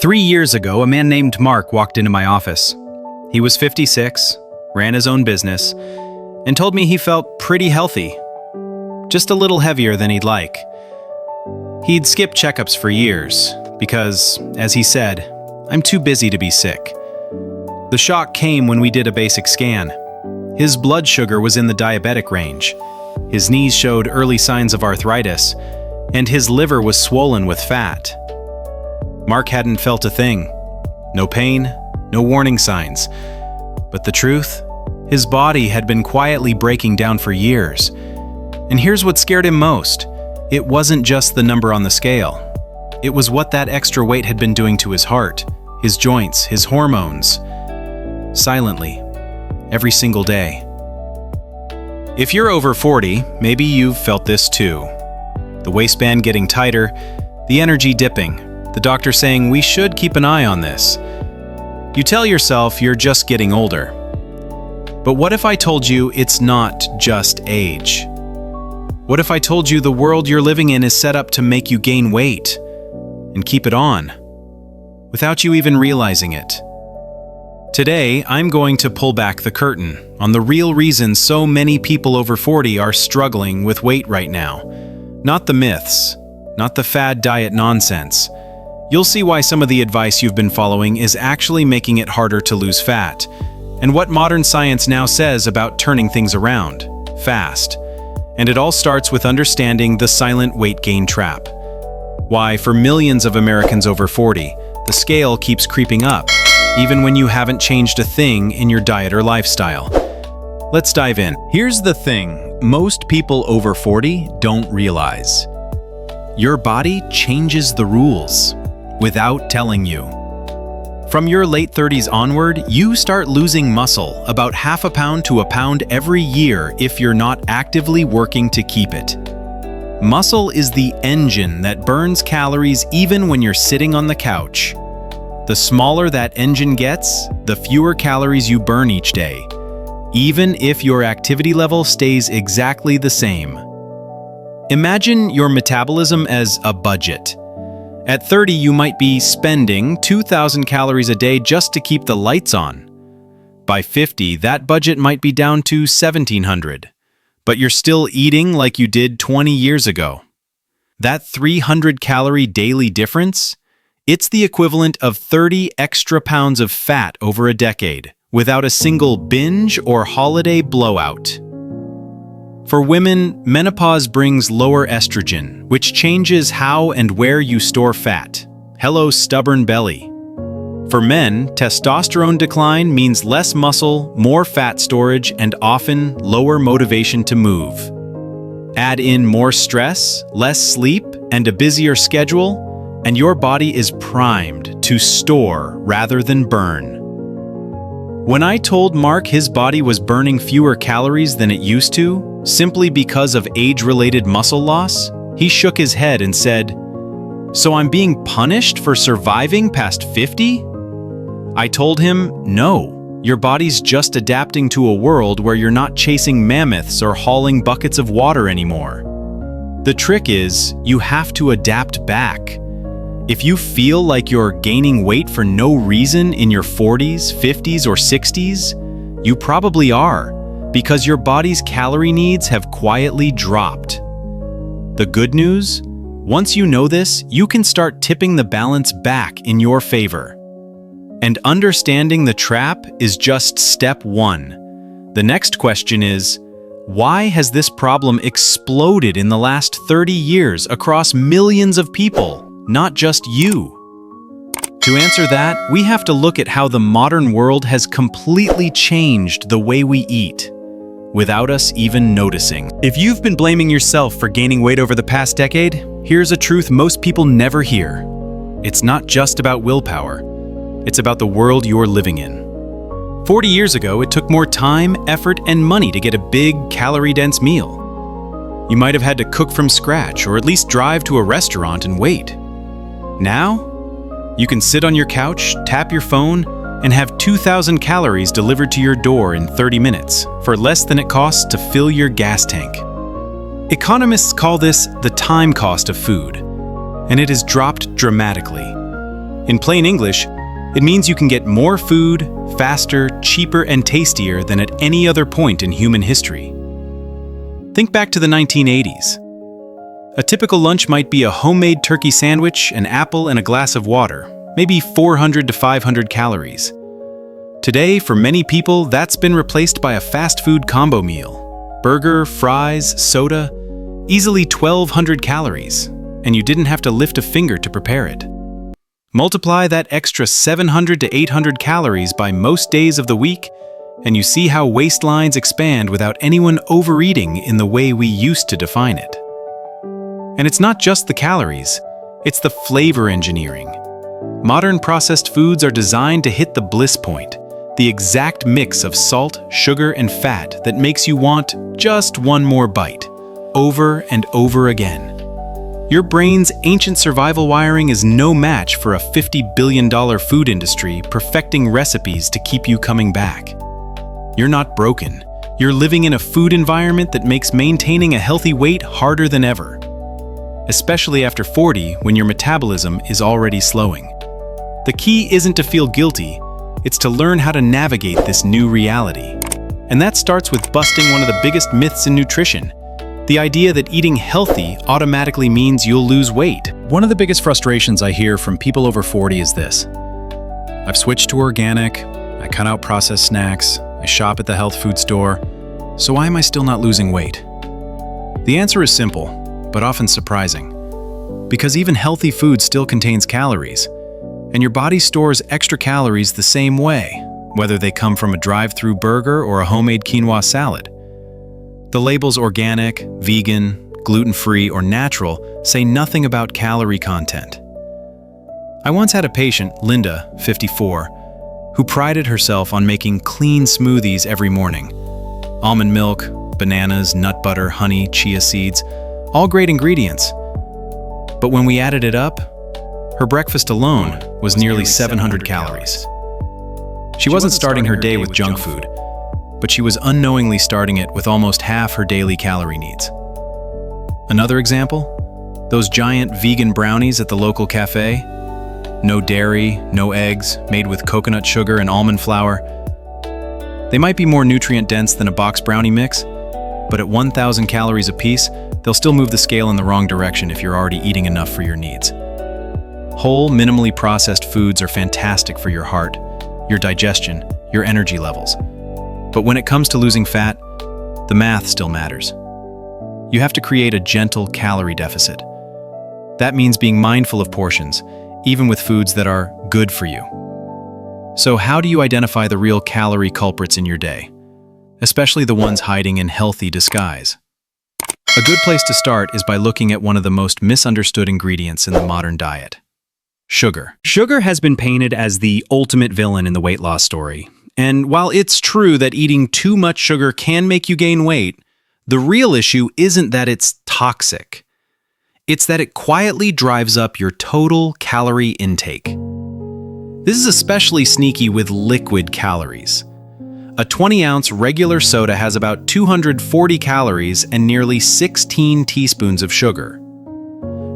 3 years ago, a man named Mark walked into my office. He was 56, ran his own business, and told me he felt pretty healthy, just a little heavier than he'd like. He'd skipped checkups for years because, as he said, "I'm too busy to be sick." The shock came when we did a basic scan. His blood sugar was in the diabetic range, his knees showed early signs of arthritis, and his liver was swollen with fat. Mark hadn't felt a thing. No pain, no warning signs. But the truth? His body had been quietly breaking down for years. And here's what scared him most. It wasn't just the number on the scale. It was what that extra weight had been doing to his heart, his joints, his hormones. Silently, every single day. If you're over 40, maybe you've felt this too. The waistband getting tighter, the energy dipping, the doctor saying we should keep an eye on this. You tell yourself you're just getting older. But what if I told you it's not just age? What if I told you the world you're living in is set up to make you gain weight and keep it on, without you even realizing it? Today, I'm going to pull back the curtain on the real reason so many people over 40 are struggling with weight right now. Not the myths, not the fad diet nonsense. You'll see why some of the advice you've been following is actually making it harder to lose fat, and what modern science now says about turning things around, fast. And it all starts with understanding the silent weight gain trap. Why, for millions of Americans over 40, the scale keeps creeping up, even when you haven't changed a thing in your diet or lifestyle. Let's dive in. Here's the thing most people over 40 don't realize. Your body changes the rules without telling you. From your late 30s onward, you start losing muscle, about half a pound to a pound every year if you're not actively working to keep it. Muscle is the engine that burns calories even when you're sitting on the couch. The smaller that engine gets, the fewer calories you burn each day, even if your activity level stays exactly the same. Imagine your metabolism as a budget. At 30, you might be spending 2,000 calories a day just to keep the lights on. By 50, that budget might be down to 1,700, but you're still eating like you did 20 years ago. That 300-calorie daily difference? It's the equivalent of 30 extra pounds of fat over a decade, without a single binge or holiday blowout. For women, menopause brings lower estrogen, which changes how and where you store fat. Hello, stubborn belly. For men, testosterone decline means less muscle, more fat storage, and often lower motivation to move. Add in more stress, less sleep, and a busier schedule, and your body is primed to store rather than burn. When I told Mark his body was burning fewer calories than it used to, simply because of age-related muscle loss, he shook his head and said, "So I'm being punished for surviving past 50?" I told him, no, your body's just adapting to a world where you're not chasing mammoths or hauling buckets of water anymore. The trick is, you have to adapt back. If you feel like you're gaining weight for no reason in your 40s, 50s, or 60s, you probably are, because your body's calorie needs have quietly dropped. The good news? Once you know this, you can start tipping the balance back in your favor. And understanding the trap is just step one. The next question is, why has this problem exploded in the last 30 years across millions of people, not just you? To answer that, we have to look at how the modern world has completely changed the way we eat, without us even noticing. If you've been blaming yourself for gaining weight over the past decade, here's a truth most people never hear. It's not just about willpower. It's about the world you're living in. 40 years ago, it took more time, effort, and money to get a big, calorie-dense meal. You might have had to cook from scratch or at least drive to a restaurant and wait. Now, you can sit on your couch, tap your phone, and have 2,000 calories delivered to your door in 30 minutes for less than it costs to fill your gas tank. Economists call this the time cost of food, and it has dropped dramatically. In plain English, it means you can get more food, faster, cheaper, and tastier than at any other point in human history. Think back to the 1980s. A typical lunch might be a homemade turkey sandwich, an apple, and a glass of water, maybe 400 to 500 calories. Today, for many people, that's been replaced by a fast food combo meal. Burger, fries, soda, easily 1,200 calories, and you didn't have to lift a finger to prepare it. Multiply that extra 700 to 800 calories by most days of the week, and you see how waistlines expand without anyone overeating in the way we used to define it. And it's not just the calories, it's the flavor engineering. Modern processed foods are designed to hit the bliss point, the exact mix of salt, sugar, and fat that makes you want just one more bite, over and over again. Your brain's ancient survival wiring is no match for a $50 billion food industry perfecting recipes to keep you coming back. You're not broken. You're living in a food environment that makes maintaining a healthy weight harder than ever, especially after 40 when your metabolism is already slowing. The key isn't to feel guilty, it's to learn how to navigate this new reality. And that starts with busting one of the biggest myths in nutrition: the idea that eating healthy automatically means you'll lose weight. One of the biggest frustrations I hear from people over 40 is this: I've switched to organic, I cut out processed snacks, I shop at the health food store, so why am I still not losing weight? The answer is simple, but often surprising. Because even healthy food still contains calories, and your body stores extra calories the same way, whether they come from a drive-through burger or a homemade quinoa salad. The labels organic, vegan, gluten-free, or natural say nothing about calorie content. I once had a patient, Linda, 54, who prided herself on making clean smoothies every morning. Almond milk, bananas, nut butter, honey, chia seeds, all great ingredients. But when we added it up, her breakfast alone was nearly 700 calories. She wasn't starting her day with junk food, but she was unknowingly starting it with almost half her daily calorie needs. Another example? Those giant vegan brownies at the local cafe? No dairy, no eggs, made with coconut sugar and almond flour. They might be more nutrient-dense than a box brownie mix, but at 1,000 calories apiece, they'll still move the scale in the wrong direction if you're already eating enough for your needs. Whole, minimally processed foods are fantastic for your heart, your digestion, your energy levels. But when it comes to losing fat, the math still matters. You have to create a gentle calorie deficit. That means being mindful of portions, even with foods that are good for you. So how do you identify the real calorie culprits in your day, especially the ones hiding in healthy disguise? A good place to start is by looking at one of the most misunderstood ingredients in the modern diet: sugar. Sugar has been painted as the ultimate villain in the weight loss story. And while it's true that eating too much sugar can make you gain weight, the real issue isn't that it's toxic. It's that it quietly drives up your total calorie intake. This is especially sneaky with liquid calories. A 20-ounce regular soda has about 240 calories and nearly 16 teaspoons of sugar.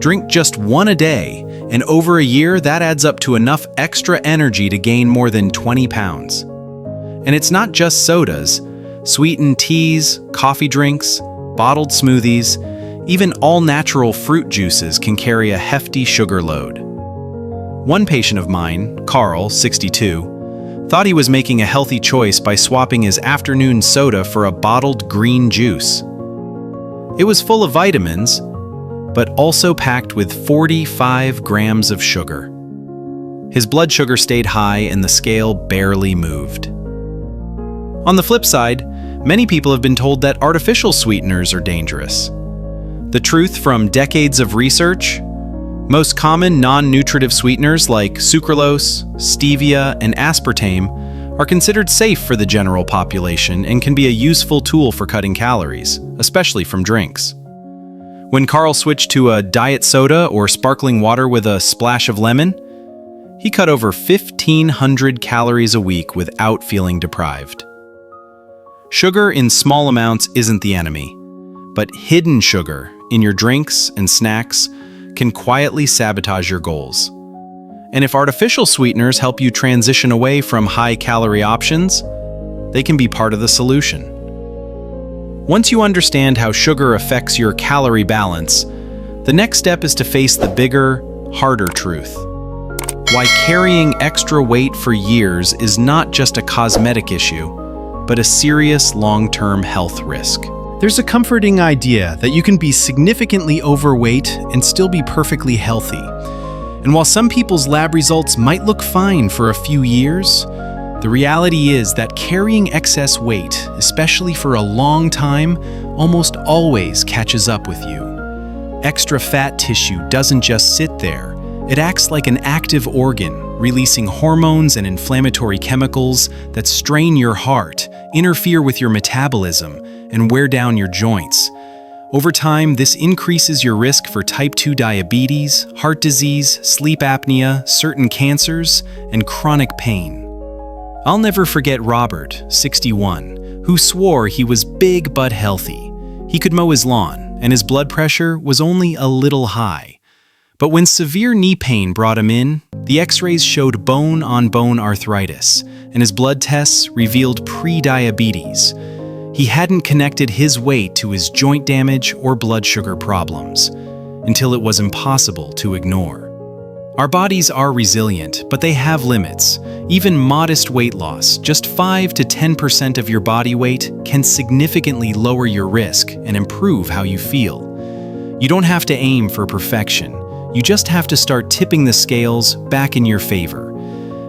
Drink just one a day, and over a year that adds up to enough extra energy to gain more than 20 pounds. And it's not just sodas. Sweetened teas, coffee drinks, bottled smoothies, even all-natural fruit juices can carry a hefty sugar load. One patient of mine, Carl, 62, thought he was making a healthy choice by swapping his afternoon soda for a bottled green juice. It was full of vitamins, but also packed with 45 grams of sugar. His blood sugar stayed high and the scale barely moved. On the flip side, many people have been told that artificial sweeteners are dangerous. The truth from decades of research: most common non-nutritive sweeteners like sucralose, stevia, and aspartame are considered safe for the general population and can be a useful tool for cutting calories, especially from drinks. When Carl switched to a diet soda or sparkling water with a splash of lemon, he cut over 1,500 calories a week without feeling deprived. Sugar in small amounts isn't the enemy, but hidden sugar in your drinks and snacks can quietly sabotage your goals. And if artificial sweeteners help you transition away from high-calorie options, they can be part of the solution. Once you understand how sugar affects your calorie balance, the next step is to face the bigger, harder truth. Why carrying extra weight for years is not just a cosmetic issue, but a serious long-term health risk. There's a comforting idea that you can be significantly overweight and still be perfectly healthy. And while some people's lab results might look fine for a few years, the reality is that carrying excess weight, especially for a long time, almost always catches up with you. Extra fat tissue doesn't just sit there. It acts like an active organ, releasing hormones and inflammatory chemicals that strain your heart, interfere with your metabolism, and wear down your joints. Over time, this increases your risk for type 2 diabetes, heart disease, sleep apnea, certain cancers, and chronic pain. I'll never forget Robert, 61, who swore he was big but healthy. He could mow his lawn, and his blood pressure was only a little high. But when severe knee pain brought him in, the x-rays showed bone-on-bone arthritis, and his blood tests revealed pre-diabetes. He hadn't connected his weight to his joint damage or blood sugar problems, until it was impossible to ignore. Our bodies are resilient, but they have limits. Even modest weight loss, just 5 to 10% of your body weight, can significantly lower your risk and improve how you feel. You don't have to aim for perfection. You just have to start tipping the scales back in your favor.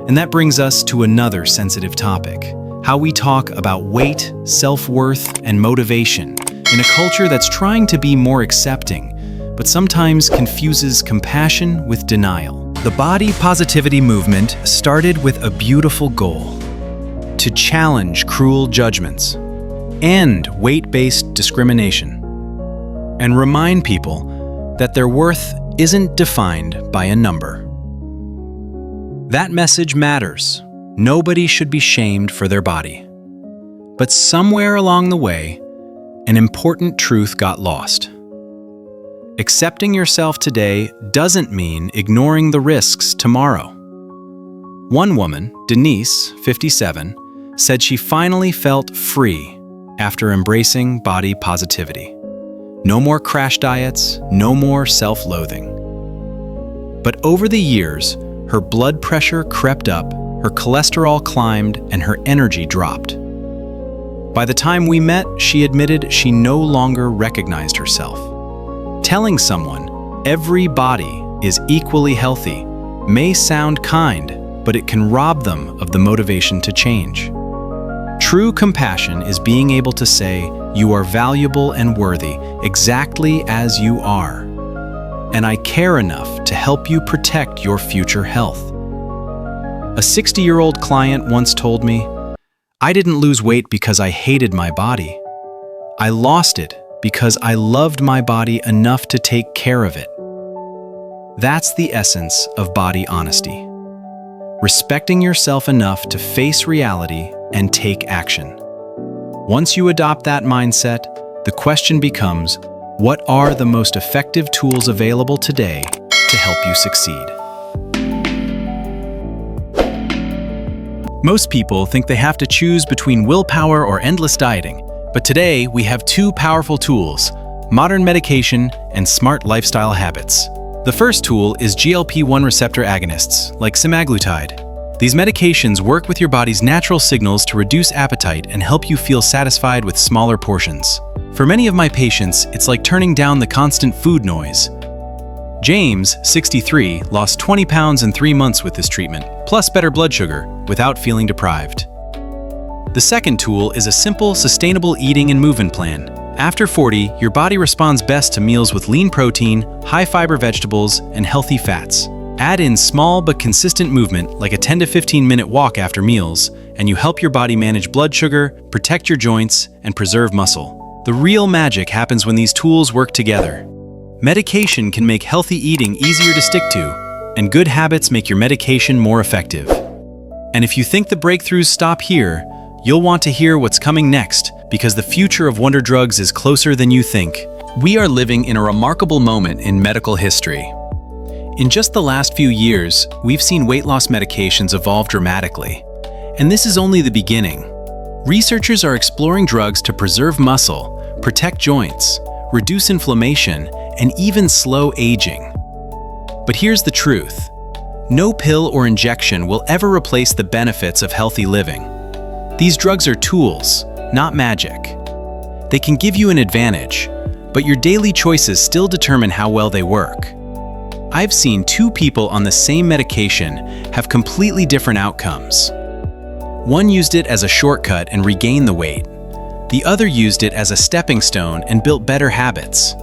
And that brings us to another sensitive topic: how we talk about weight, self-worth, and motivation in a culture that's trying to be more accepting, but sometimes confuses compassion with denial. The body positivity movement started with a beautiful goal: to challenge cruel judgments, end weight-based discrimination, and remind people that their worth isn't defined by a number. That message matters. Nobody should be shamed for their body. But somewhere along the way, an important truth got lost. Accepting yourself today doesn't mean ignoring the risks tomorrow. One woman, Denise, 57, said she finally felt free after embracing body positivity. No more crash diets, no more self-loathing. But over the years, her blood pressure crept up, her cholesterol climbed, and her energy dropped. By the time we met, she admitted she no longer recognized herself. Telling someone every body is equally healthy may sound kind, but it can rob them of the motivation to change. True compassion is being able to say, "You are valuable and worthy exactly as you are, and I care enough to help you protect your future health." A 60-year-old client once told me, "I didn't lose weight because I hated my body. I lost it because I loved my body enough to take care of it." That's the essence of body honesty. Respecting yourself enough to face reality and take action. Once you adopt that mindset, the question becomes, what are the most effective tools available today to help you succeed? Most people think they have to choose between willpower or endless dieting, but today we have two powerful tools: modern medication and smart lifestyle habits. The first tool is GLP-1 receptor agonists, like semaglutide. These medications work with your body's natural signals to reduce appetite and help you feel satisfied with smaller portions. For many of my patients, it's like turning down the constant food noise. James, 63, lost 20 pounds in 3 months with this treatment, plus better blood sugar, without feeling deprived. The second tool is a simple, sustainable eating and movement plan. After 40, your body responds best to meals with lean protein, high-fiber vegetables, and healthy fats. Add in small but consistent movement, like a 10 to 15-minute walk after meals, and you help your body manage blood sugar, protect your joints, and preserve muscle. The real magic happens when these tools work together. Medication can make healthy eating easier to stick to, and good habits make your medication more effective. And if you think the breakthroughs stop here, you'll want to hear what's coming next, because the future of Wonder Drugs is closer than you think. We are living in a remarkable moment in medical history. In just the last few years, we've seen weight loss medications evolve dramatically. And this is only the beginning. Researchers are exploring drugs to preserve muscle, protect joints, reduce inflammation, and even slow aging. But here's the truth. No pill or injection will ever replace the benefits of healthy living. These drugs are tools, not magic. They can give you an advantage, but your daily choices still determine how well they work. I've seen two people on the same medication have completely different outcomes. One used it as a shortcut and regained the weight. The other used it as a stepping stone and built better habits.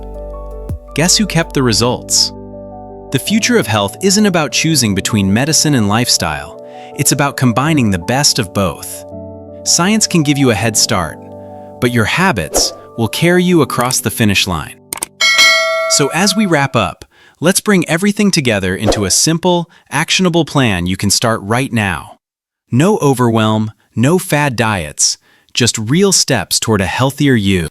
Guess who kept the results? The future of health isn't about choosing between medicine and lifestyle. It's about combining the best of both. Science can give you a head start, but your habits will carry you across the finish line. So as we wrap up, let's bring everything together into a simple, actionable plan you can start right now. No overwhelm, no fad diets, just real steps toward a healthier you.